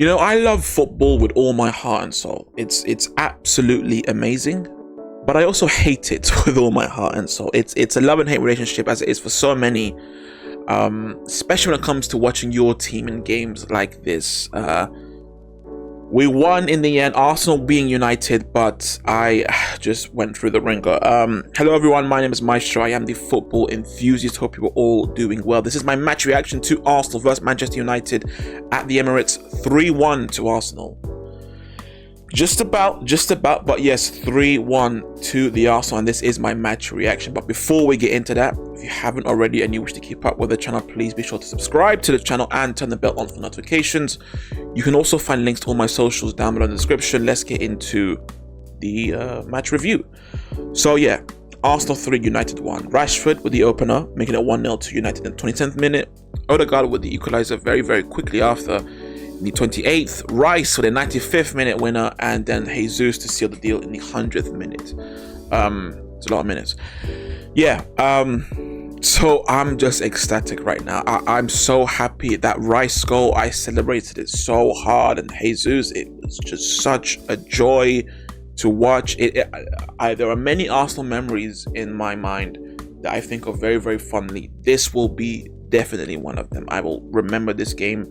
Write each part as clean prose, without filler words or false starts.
I love football with all my heart and soul. It's absolutely amazing, but I also hate it with all my heart and soul. It's a love and hate relationship, as it is for so many, especially when it comes to watching your team in games like this. We won in the end, Arsenal being United, but I just went through the ringer. Hello everyone, my name is Maestro. I am the football enthusiast. Hope you are all doing well. This is my match reaction to Arsenal versus Manchester United at the Emirates. 3-1 to Arsenal. Just about, but yes, 3-1 to the Arsenal, and this is my match reaction. But before we get into that, if you haven't already and you wish to keep up with the channel, please be sure to subscribe to the channel and turn the bell on for notifications. You can also find links to all my socials down below in the description. Let's get into the match review. So yeah, Arsenal 3, United 1. Rashford with the opener, making it 1-0 to United in the 27th minute. Odegaard with the equalizer very quickly after, the 28th, Rice for the 95th minute winner, and then Jesus to seal the deal in the 100th minute. It's a lot of minutes. Yeah, so I'm just ecstatic right now. I'm so happy. That Rice goal, I celebrated it so hard, and Jesus, it was just such a joy to watch. There are many Arsenal memories in my mind that I think of very fondly. This will be definitely one of them. I will remember this game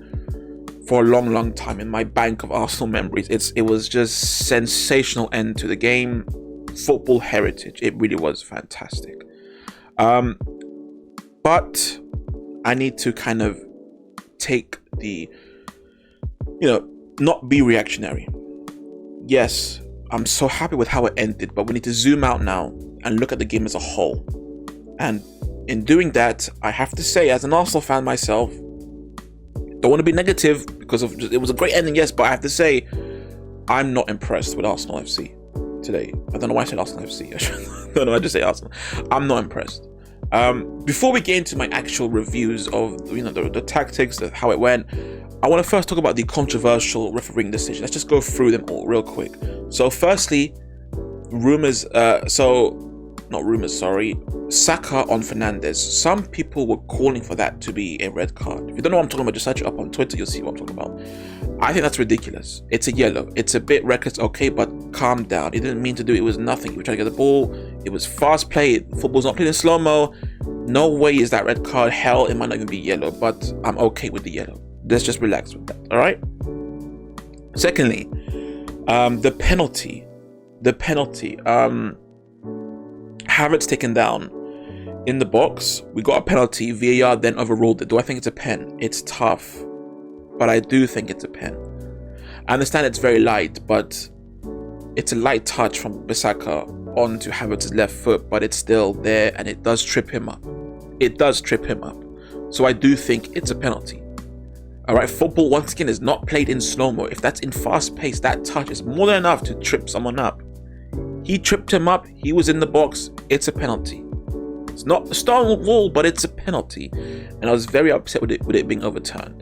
for a long time in my bank of Arsenal memories. It was just sensational end to the game. Football heritage. It really was fantastic. But I need to kind of take the, not be reactionary. Yes, I'm so happy with how it ended, but we need to zoom out now and look at the game as a whole. And in doing that, I have to say, as an Arsenal fan myself, don't want to be negative because it was a great ending, yes, but I have to say I'm not impressed with Arsenal FC today. I don't know why I said Arsenal FC. I don't know, I just say Arsenal. I'm not impressed. Before we get into my actual reviews of the tactics, how it went, I want to first talk about the controversial refereeing decision. Let's just go through them all real quick. So firstly, Saka on Fernandes. Some people were calling for that to be a red card. If you don't know what I'm talking about, just search it up on Twitter, you'll see what I'm talking about. I think that's ridiculous. It's a yellow. It's a bit reckless, okay, but calm down. He didn't mean to do it. It was nothing. He was trying to get the ball. It was fast play. Football's not played in slow-mo. No way is that red card. Hell, it might not even be yellow, but I'm okay with the yellow. Let's just relax with that, all right? Secondly, the penalty. Havertz taken down in the box. We got a penalty. VAR then overruled it. Do I think it's a pen? It's tough, but I do think it's a pen. I understand it's very light, but it's a light touch from Bissaka onto Havertz's left foot, but it's still there, and it does trip him up. So I do think it's a penalty. All right, football once again is not played in slow-mo. If that's in fast pace, that touch is more than enough to trip someone up. He tripped him up. He was in the box. It's a penalty. It's not a stone wall, but it's a penalty. And I was very upset with it being overturned.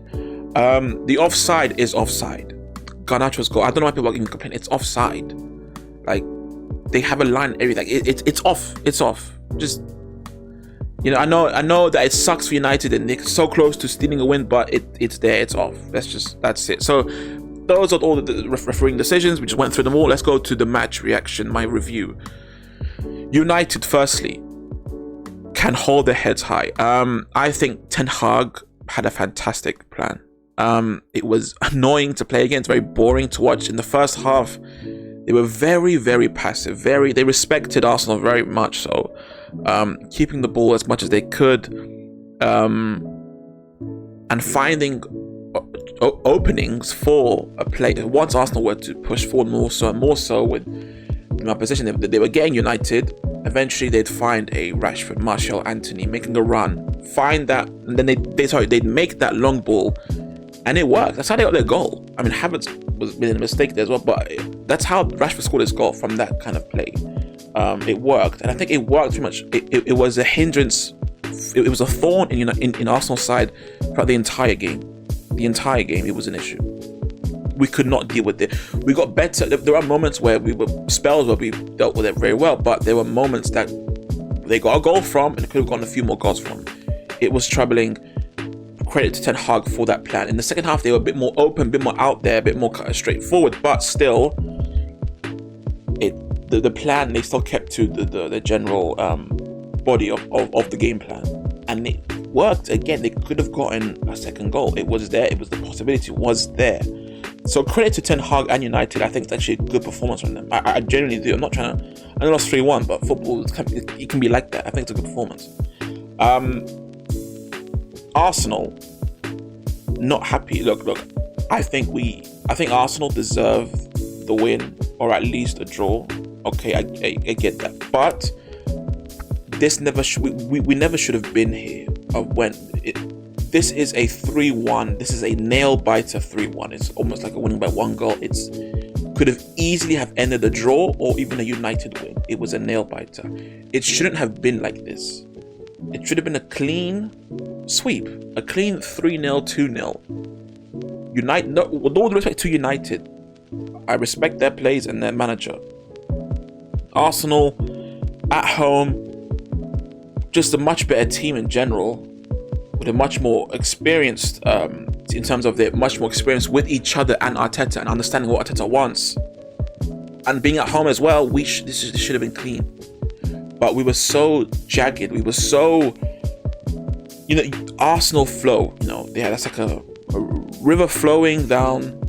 The offside is offside. Garnacho's goal. I don't know why people are even complaining. It's offside. Like, they have a line and everything. It's off. It's off. Just, I know that it sucks for United and they're so close to stealing a win, but it's there. It's off. That's it. So those are all the refereeing decisions. We just went through them all. Let's go to the match reaction, my review. United, firstly, can hold their heads high. I think Ten Hag had a fantastic plan. It was annoying to play against, very boring to watch. In the first half, they were very passive. They respected Arsenal very much so, keeping the ball as much as they could, and finding openings for a play. Once Arsenal were to push forward more so with opposition, they were getting United. Eventually they'd find a Rashford, Martial, Anthony making a run, find that, and then they'd make that long ball, and it worked. That's how they got their goal. I mean, Havertz was made a mistake there as well, but that's how Rashford scored his goal, from that kind of play. It worked, and I think it worked pretty much. It was a hindrance. It was a thorn in Arsenal's side throughout the entire game. The entire game, it was an issue. We could not deal with it. We got better. There are moments where spells where we dealt with it very well, but there were moments that they got a goal from and could have gotten a few more goals from. It was troubling credit to Ten Hag for that plan. In the second half, they were a bit more open, a bit more out there, a bit more straightforward, but still, the plan, they still kept to the general body of the game plan, and it worked. Again, they could have gotten a second goal. It was there. It was, the possibility was there. So credit to Ten Hag and United. I think it's actually a good performance from them. I genuinely do. I'm not trying to. I know it's 3-1, but football, it can be like that. I think it's a good performance. Arsenal, not happy. Look. I think Arsenal deserve the win, or at least a draw. Okay, I get that, but this never we never should have been here. This is a 3-1. This is a nail biter 3-1. It's almost like a winning by one goal. It's could have easily have ended a draw or even a United win. It was a nail biter. It shouldn't have been like this. It should have been a clean sweep, a clean 3-0, 2-0. United, with all respect to United, I respect their plays and their manager. Arsenal at home, just a much better team in general, with a much more experienced in terms of they're much more experienced with each other and Arteta, and understanding what Arteta wants, and being at home as well. This should have been clean, but we were so jagged. We were so, Arsenal flow. That's like a river flowing down,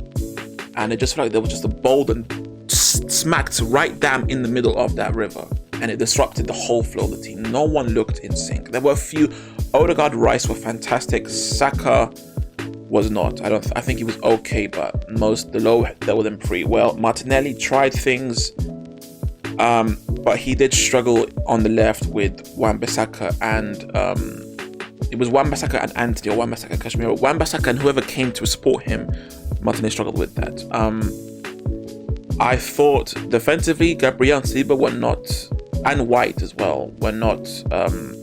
and it just felt like there was just a boulder and smacked right down in the middle of that river, and it disrupted the whole flow of the team. No one looked in sync. There were a few. Odegaard, Rice were fantastic. Saka was not. I think he was okay, but the low dealt with him pretty well. Martinelli tried things, but he did struggle on the left with Wan-Bissaka and it was Wan-Bissaka and Anthony, or Wan-Bissaka, Casemiro. Wan-Bissaka and whoever came to support him, Martinelli struggled with that. I thought defensively, Gabriel and Saliba were not, and White as well, were not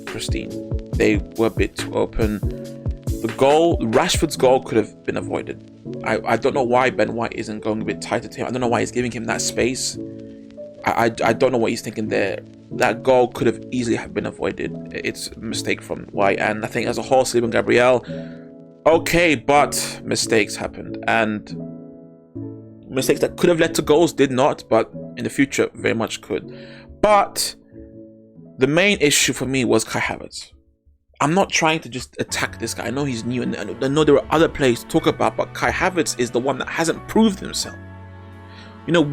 pristine. They were a bit too open. Rashford's goal could have been avoided. I don't know why Ben White isn't going a bit tighter to him. I don't know why he's giving him that space. I don't know what he's thinking there. That goal could have easily have been avoided. It's a mistake from White, and I think as a whole, Saliba and Gabriel, okay, but mistakes happened, and mistakes that could have led to goals did not, but in the future very much could. But the main issue for me was Kai Havertz. I'm not trying to just attack this guy. I know he's new, and I know there are other players to talk about, but Kai Havertz is the one that hasn't proved himself.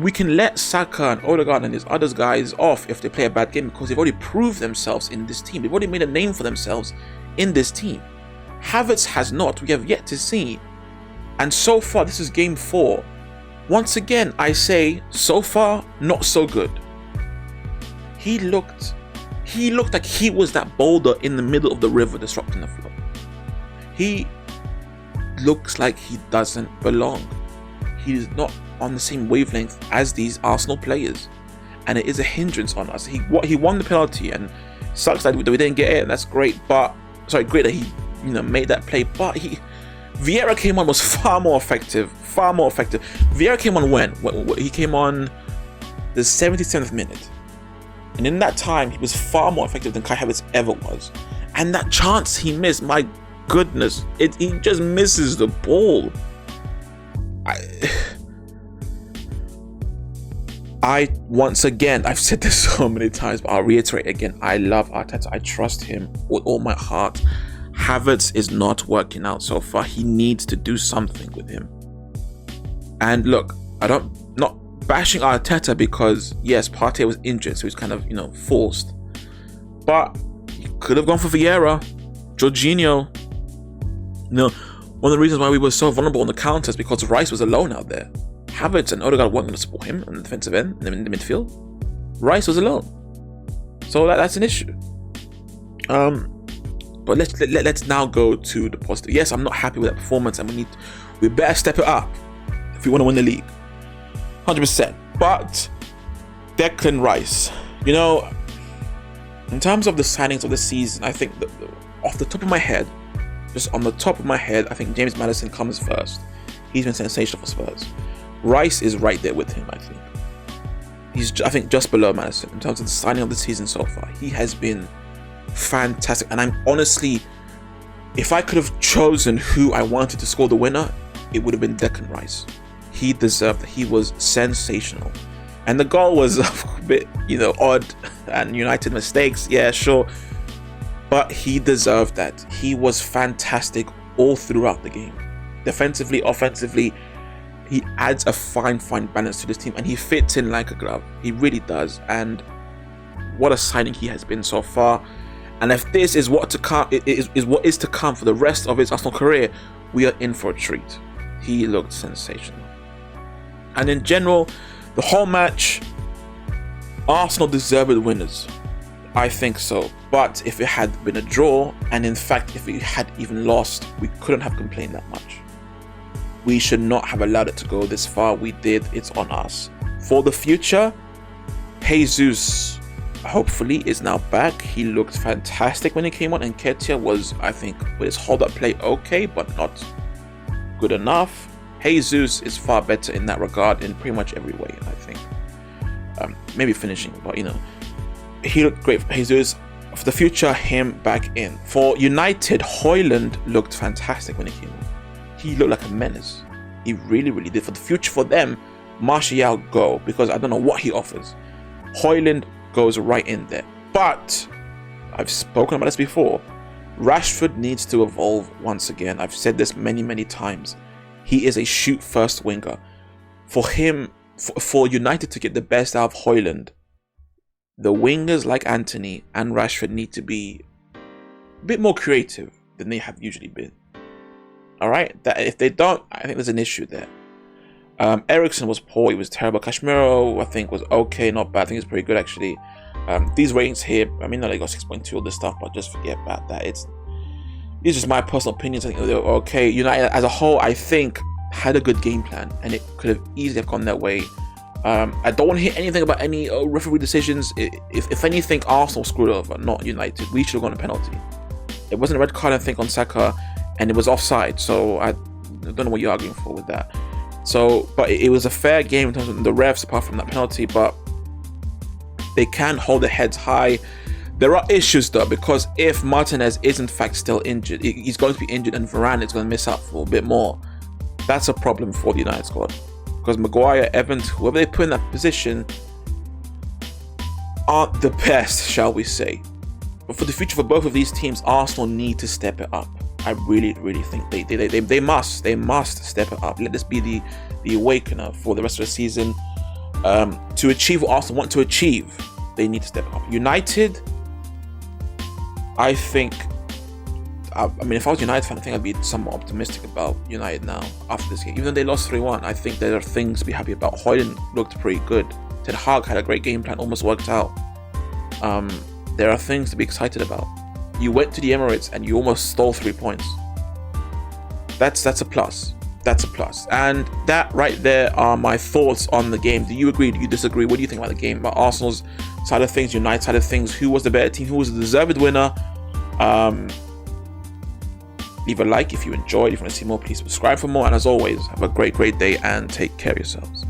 We can let Saka and Odegaard and these other guys off if they play a bad game, because they've already proved themselves in this team. They've already made a name for themselves in this team. Havertz has not. We have yet to see. And so far, this is game 4. Once again, I say, so far, not so good. He looked like he was that boulder in the middle of the river disrupting the flow. He looks like he doesn't belong. He is not on the same wavelength as these Arsenal players, and it is a hindrance on us. He won the penalty, and sucks that we didn't get it, and that's great. But great that he made that play. But Vieira came on, was far more effective. Vieira came on when he came on the 77th minute, and in that time he was far more effective than Kai Havertz ever was. And that chance he missed, my goodness, he just misses the ball. I once again, I've said this so many times, but I'll reiterate again, I love Arteta. I trust him with all my heart. Havertz is not working out so far. He needs to do something with him. And look, not bashing Arteta, because yes, Partey was injured, so he's kind of, forced. But he could have gone for Vieira, Jorginho. One of the reasons why we were so vulnerable on the counters is because Rice was alone out there. Havertz and Odegaard weren't going to support him on the defensive end, in the midfield. Rice was alone, so that's an issue. But let's now go to the positive. Yes, I'm not happy with that performance, and we better step it up if we want to win the league, 100%. But Declan Rice, in terms of the signings of the season, I think that off the top of my head, I think James Maddison comes first. He's been sensational for Spurs. Rice is right there with him, I think. He's, I think, just below Maddison in terms of the signing of the season so far. He has been fantastic, and I'm honestly If I could have chosen who I wanted to score the winner, it would have been Declan Rice. He deserved it. He was sensational. And the goal was a bit, odd and United mistakes. Yeah, sure. But he deserved that. He was fantastic all throughout the game. Defensively, offensively, he adds a fine balance to this team, and he fits in like a glove. He really does. And what a signing he has been so far. And if this is what to come, is what is to come for the rest of his Arsenal career, we are in for a treat. He looked sensational. And in general, the whole match, Arsenal deserved winners. I think so. But if it had been a draw, and in fact, if we had even lost, we couldn't have complained that much. We should not have allowed it to go this far. We did. It's on us. For the future, Jesus hopefully is now back. He looked fantastic when he came on, and Nketiah was, I think, with his hold-up play okay, but not good enough. Jesus is far better in that regard in pretty much every way, I think. Maybe finishing, but he looked great. Jesus, for the future, him back in. For United, Højlund looked fantastic when he came on. He looked like a menace. He really, really did. For the future, for them, Martial go, because I don't know what he offers. Højlund goes right in there. But I've spoken about this before. Rashford needs to evolve once again. I've said this many times. He is a shoot first winger. For him, for United to get the best out of Højlund, the wingers like Antony and Rashford need to be a bit more creative than they have usually been. Alright? That if they don't, I think there's an issue there. Eriksen was poor, he was terrible. Casemiro, I think, was okay, not bad. I think it's pretty good actually. These ratings here, I mean, they got 6.2 all this stuff, but just forget about that. These are just my personal opinions. I think they were okay. United as a whole, I think, had a good game plan, and it could have easily have gone their way. I don't want to hear anything about any referee decisions. If anything, Arsenal screwed over, not United. We should have gone a penalty. It wasn't a red card, I think, on Saka, and it was offside. So I don't know what you're arguing for with that. So, but it was a fair game in terms of the refs, apart from that penalty. But they can hold their heads high. There are issues though, because if Martinez is in fact still injured, he's going to be injured, and Varane is going to miss out for a bit more. That's a problem for the United squad, because Maguire, Evans, whoever they put in that position, aren't the best, shall we say. But for the future for both of these teams, Arsenal need to step it up. I really think they must step it up. Let this be the awakener for the rest of the season. To achieve what Arsenal want to achieve, they need to step it up. United, I think, I mean, if I was a United fan, I think I'd be somewhat optimistic about United now after this game. Even though they lost 3-1, I think there are things to be happy about. Højlund looked pretty good. Ten Hag had a great game plan, almost worked out. There are things to be excited about. You went to the Emirates and you almost stole 3 points. That's a plus. That's a plus. And that right there are my thoughts on the game. Do you agree? Do you disagree? What do you think about the game? About Arsenal's side of things, United's side of things? Who was the better team? Who was the deserved winner? Leave a like if you enjoyed. If you want to see more, please subscribe for more. And as always, have a great day and take care of yourselves.